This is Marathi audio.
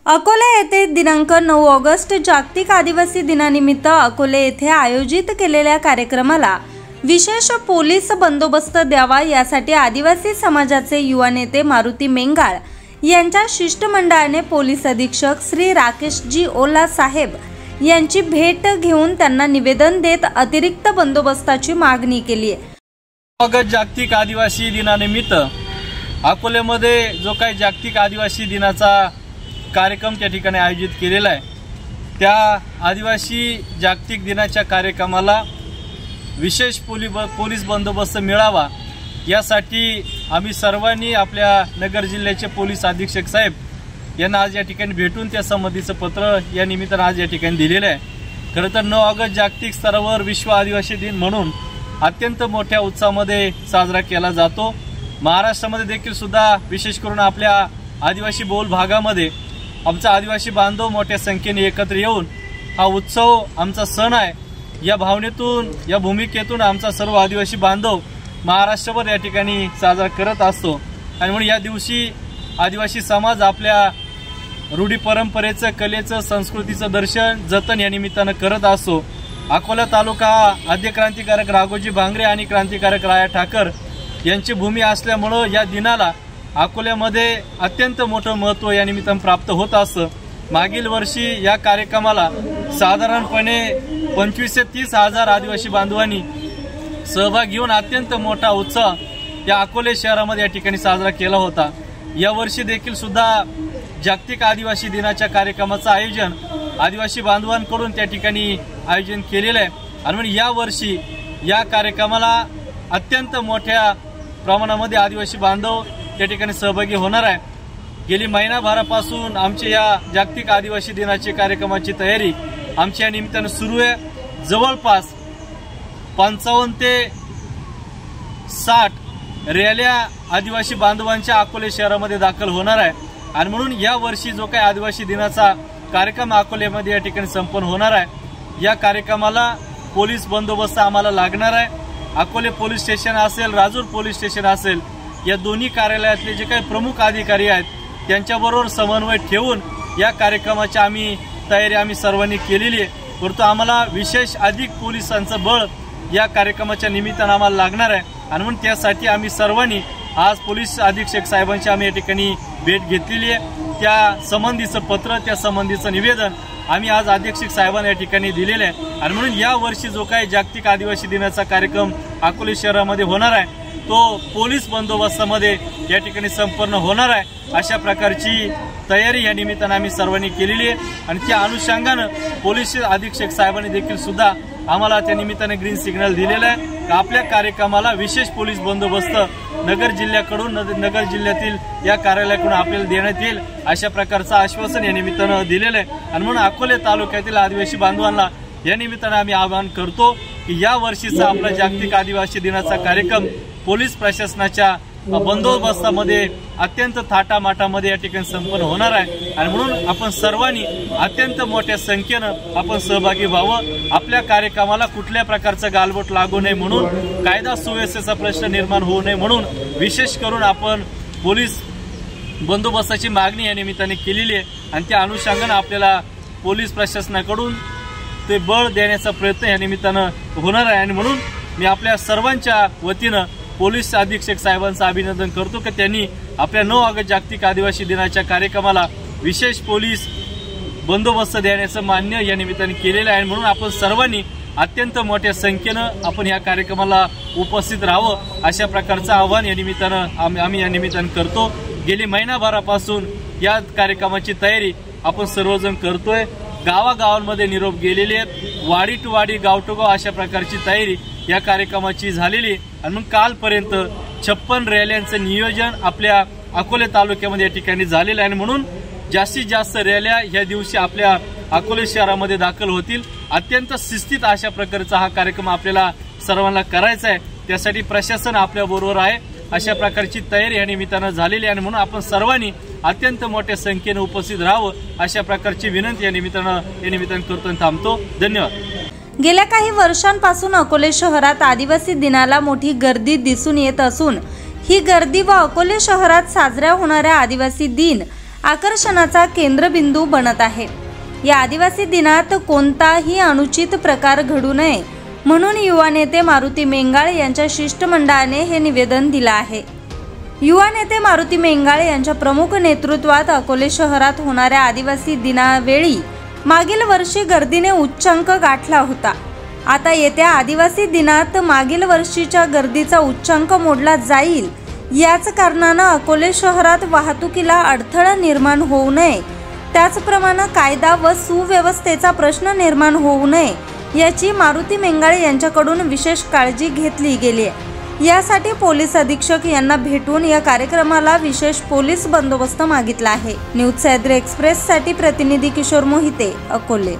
अकोले येथे दिनांक 9 ऑगस्ट जागतिक आदिवासी दिनानिमित्त अकोले येथे आयोजित केलेल्या कार्यक्रमाला विशेष पोलीस बंदोबस्त द्यावा यासाठी आदिवासी समाजाचे युवा नेते मारुती मेंगाळ यांच्या शिष्टमंडळाने पोलीस अधीक्षक श्री राकेशजी ओला साहेब यांची भेट घेऊन त्यांना निवेदन देत अतिरिक्त बंदोबस्ताची मागणी केली आहे। ऑगस्ट जागतिक आदिवासी दिनानिमित्त अकोलेमध्ये जो काही जागतिक आदिवासी दिनाचा कार्यक्रम त्या ठिकाणी आयोजित केलेला आहे, त्या आदिवासी जागतिक दिनाच्या कार्यक्रमाला विशेष पोलीस बंदोबस्त मिळावा यासाठी आम्ही सर्वांनी आपल्या नगर जिल्ह्याचे पोलीस अधीक्षक साहेब यांना आज या ठिकाणी भेटून त्या संबंधीचं पत्र या निमित्तानं आज या ठिकाणी दिलेलं आहे। खरं तर 9 ऑगस्ट जागतिक स्तरावर विश्व आदिवासी दिन म्हणून अत्यंत मोठ्या उत्साहामध्ये साजरा केला जातो। महाराष्ट्रामध्ये देखील सुद्धा विशेष करून आपल्या आदिवासी बहुल भागामध्ये आमचा आदिवासी बांधव मोठ्या संख्येने एकत्र येऊन हा उत्सव आमचा सण आहे या भावनेतून या भूमिकेतून आमचा सर्व आदिवासी बांधव महाराष्ट्रभर या ठिकाणी साजरा करत असतो। आणि म्हणून या दिवशी आदिवासी समाज आपल्या रूढी परंपरेचं, कलेचं, संस्कृतीचं दर्शन जतन या निमित्तानं करत असतो। अकोला तालुका आद्य क्रांतिकारक राघोजी भांगरे आणि क्रांतिकारक राया ठाकर यांची भूमी असल्यामुळं या दिनाला अकोल्यामध्ये अत्यंत मोठं महत्त्व या निमित्तानं प्राप्त होत असतं। मागील वर्षी या कार्यक्रमाला साधारणपणे 25 ते 30 हजार आदिवासी बांधवांनी सहभाग घेऊन अत्यंत मोठा उत्साह या अकोले शहरामध्ये या ठिकाणी साजरा केला होता। यावर्षी देखील सुद्धा जागतिक आदिवासी दिनाच्या कार्यक्रमाचं आयोजन आदिवासी बांधवांकडून त्या ठिकाणी आयोजन केलेलं आहे। आणि म्हणून यावर्षी या कार्यक्रमाला अत्यंत मोठ्या प्रमाणामध्ये आदिवासी बांधव त्या ठिकाणी सहभागी होणार आहे। गेली महिनाभरापासून आमच्या या जागतिक आदिवासी दिनाची कार्यक्रमाची तयारी आमच्या निमित्तानं सुरू आहे। जवळपास 55 ते 60 रॅल्या आदिवासी बांधवांच्या अकोले शहरामध्ये दाखल होणार आहे। आणि म्हणून या वर्षी जो काही आदिवासी दिनाचा कार्यक्रम अकोल्यामध्ये या ठिकाणी संपन्न होणार आहे, या कार्यक्रमाला पोलीस बंदोबस्त आम्हाला लागणार आहे। अकोले पोलीस स्टेशन असेल, राजूर पोलीस स्टेशन असेल, या दोन्ही कार्यालयातले जे काही प्रमुख अधिकारी आहेत त्यांच्याबरोबर समन्वय ठेवून या कार्यक्रमाची तयारी आम्ही सर्वांनी केलेली आहे। परंतु आम्हाला विशेष अधिक पोलिसांचं बळ या कार्यक्रमाच्या निमित्तानं आम्हाला लागणार आहे। आणि म्हणून त्यासाठी आम्ही सर्वांनी आज पोलीस अधीक्षक साहेबांची आम्ही या ठिकाणी भेट घेतलेली आहे। त्या संबंधीचं पत्र, त्या संबंधीचं निवेदन आम्ही आज अधीक्षक साहेबांना या ठिकाणी दिलेलं आहे। आणि म्हणून या वर्षी जो काही जागतिक आदिवासी दिनाचा कार्यक्रम अकोले शहरामध्ये होणार आहे तो पोलीस बंदोबस्तामध्ये या ठिकाणी संपन्न होणार आहे। अशा प्रकारची तयारी या निमित्तानं आम्ही सर्वांनी केलेली आहे। आणि त्या अनुषंगानं पोलीस अधीक्षक साहेबांनी देखील सुद्धा आम्हाला त्या निमित्ताने ग्रीन सिग्नल दिलेला आहे की आपल्या कार्यक्रमाला विशेष पोलीस बंदोबस्त नगर जिल्ह्याकडून, नगर जिल्ह्यातील या कार्यालयाकडून आपल्याला देण्यात येईल अशा प्रकारचं आश्वासन या निमित्तानं दिलेलं आहे। आणि म्हणून अकोले तालुक्यातील आदिवासी बांधवांना या निमित्तानं आम्ही आवाहन करतो की या वर्षीचा आपला जागतिक आदिवासी दिनाचा कार्यक्रम पोलीस प्रशासनाच्या बंदोबस्तामध्ये अत्यंत थाटामाटामध्ये या ठिकाणी संपन्न होणार आहे। आणि म्हणून आपण सर्वांनी अत्यंत मोठ्या संख्येनं आपण सहभागी व्हावं। आपल्या कार्यक्रमाला कुठल्या प्रकारचं गालबोट लागू नये म्हणून, कायदा सुव्यवस्थेचा प्रश्न निर्माण होऊ नये म्हणून विशेष करून आपण पोलीस बंदोबस्ताची मागणी या निमित्ताने केलेली आहे। आणि त्या अनुषंगानं आपल्याला पोलीस प्रशासनाकडून ते बळ देण्याचा प्रयत्न या निमित्तानं होणार आहे। आणि म्हणून मी आपल्या सर्वांच्या वतीनं पोलीस अधीक्षक साहेबांचं अभिनंदन करतो की त्यांनी आपल्या 9 ऑगस्ट जागतिक आदिवासी दिनाच्या कार्यक्रमाला विशेष पोलीस बंदोबस्त देण्याचं मान्य या निमित्ताने केलेलं आहे। म्हणून आपण सर्वांनी अत्यंत मोठ्या संख्येनं आपण या कार्यक्रमाला उपस्थित राहावं अशा प्रकारचं आवाहन या निमित्तानं आम्ही या निमित्तानं करतो। गेली महिनाभरापासून या कार्यक्रमाची तयारी आपण सर्वजण करतोय। गावागावांमध्ये निरोप गेलेले आहेत, वाडी टू वाडी, गाव टू गाव अशा प्रकारची तयारी या कार्यक्रमाची झालेली। आणि मग कालपर्यंत 56 रॅल्यांचं नियोजन आपल्या अकोले तालुक्यामध्ये या ठिकाणी झालेलं आहे। आणि म्हणून जास्तीत जास्त रॅल्या या दिवशी आपल्या अकोले शहरामध्ये दाखल होतील। अत्यंत शिस्तीत अशा प्रकारचा हा कार्यक्रम आपल्याला सर्वांना करायचा आहे, त्यासाठी प्रशासन आपल्याबरोबर आहे। अशा प्रकारची तयारी या निमित्तानं झालेली आहे। आणि म्हणून आपण सर्वांनी अत्यंत मोठ्या संख्येने उपस्थित राहावं अशा प्रकारची विनंती या निमित्तानं करतो आणि थांबतो। धन्यवाद। गेल्या काही वर्षांपासून अकोले शहरात आदिवासी दिनाला मोठी गर्दी दिसून येत असून ही गर्दी व अकोले शहरात साजऱ्या होणाऱ्या आदिवासी दिन आकर्षणाचा केंद्रबिंदू बनत आहे। या आदिवासी दिनात कोणताही अनुचित प्रकार घडू नये म्हणून युवा नेते मारुती मेंगाळ यांच्या शिष्टमंडळाने हे निवेदन दिलं आहे। युवा नेते मारुती मेंगाळ यांच्या प्रमुख नेतृत्वात अकोले शहरात होणाऱ्या आदिवासी दिनावेळी मागील वर्षी गर्दीने उच्चांक गाठला होता। आता येत्या आदिवासी दिनात मागील वर्षीच्या गर्दीचा उच्चांक मोडला जाईल। याच कारणाने अकोले शहरात वाहतुकीला अडथळा निर्माण होऊ नये, त्याचप्रमाणे कायदा व सुव्यवस्थेचा प्रश्न निर्माण होऊ नये याची मारुती मेंगाळ यांच्याकडून विशेष काळजी घेतली गेली आहे। यासाठी पोलीस अधीक्षक यांना भेटून या कार्यक्रमाला विशेष पोलीस बंदोबस्त मागितला आहे। न्यूज सह्याद्री एक्सप्रेससाठी प्रतिनिधी किशोर मोहिते, अकोले।